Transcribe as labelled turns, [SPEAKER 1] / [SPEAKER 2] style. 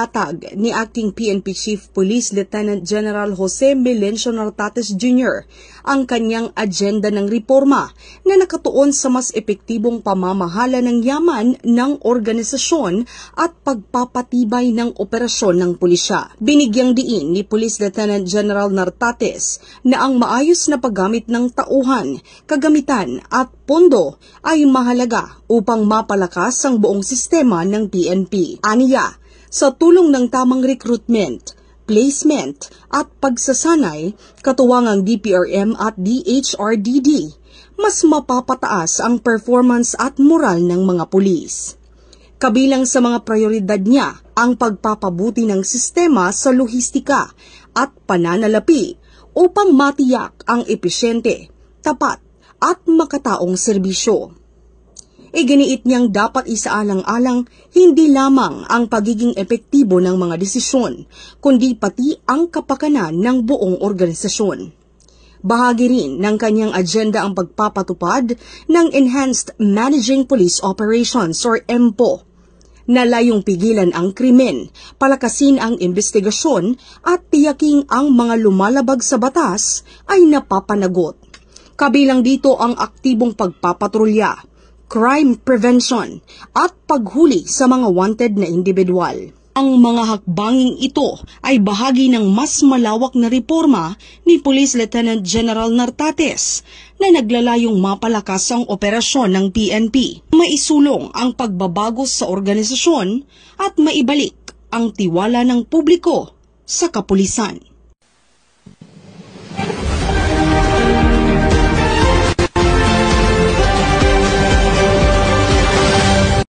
[SPEAKER 1] Inilatag ni Acting PNP Chief Police Lieutenant General Jose Melencio Nartates Jr. ang kanyang agenda ng reforma na nakatuon sa mas epektibong pamamahala ng yaman ng organisasyon at pagpapatibay ng operasyon ng pulisya. Binigyang diin ni Police Lieutenant General Nartates na ang maayos na paggamit ng tauhan, kagamitan at pondo ay mahalaga upang mapalakas ang buong sistema ng PNP. Aniya, sa tulong ng tamang recruitment, placement at pagsasanay, katuwang ang DPRM at DHRDD, mas mapapataas ang performance at moral ng mga pulis. Kabilang sa mga prioridad niya ang pagpapabuti ng sistema sa lohistika at pananalapi upang matiyak ang epesyente, tapat at makataong serbisyo. Iginiit niyang dapat isaalang-alang hindi lamang ang pagiging epektibo ng mga desisyon, kundi pati ang kapakanan ng buong organisasyon. Bahagi rin ng kanyang agenda ang pagpapatupad ng Enhanced Managing Police Operations or EMPO, na layong pigilan ang krimen, palakasin ang investigasyon at tiyaking ang mga lumalabag sa batas ay napapanagot. Kabilang dito ang aktibong pagpapatrolya, crime prevention at paghuli sa mga wanted na individual. Ang mga hakbanging ito ay bahagi ng mas malawak na reforma ni Police Lieutenant General Nartates na naglalayong mapalakas ang operasyon ng PNP, maisulong ang pagbabago sa organisasyon at maibalik ang tiwala ng publiko sa kapulisan.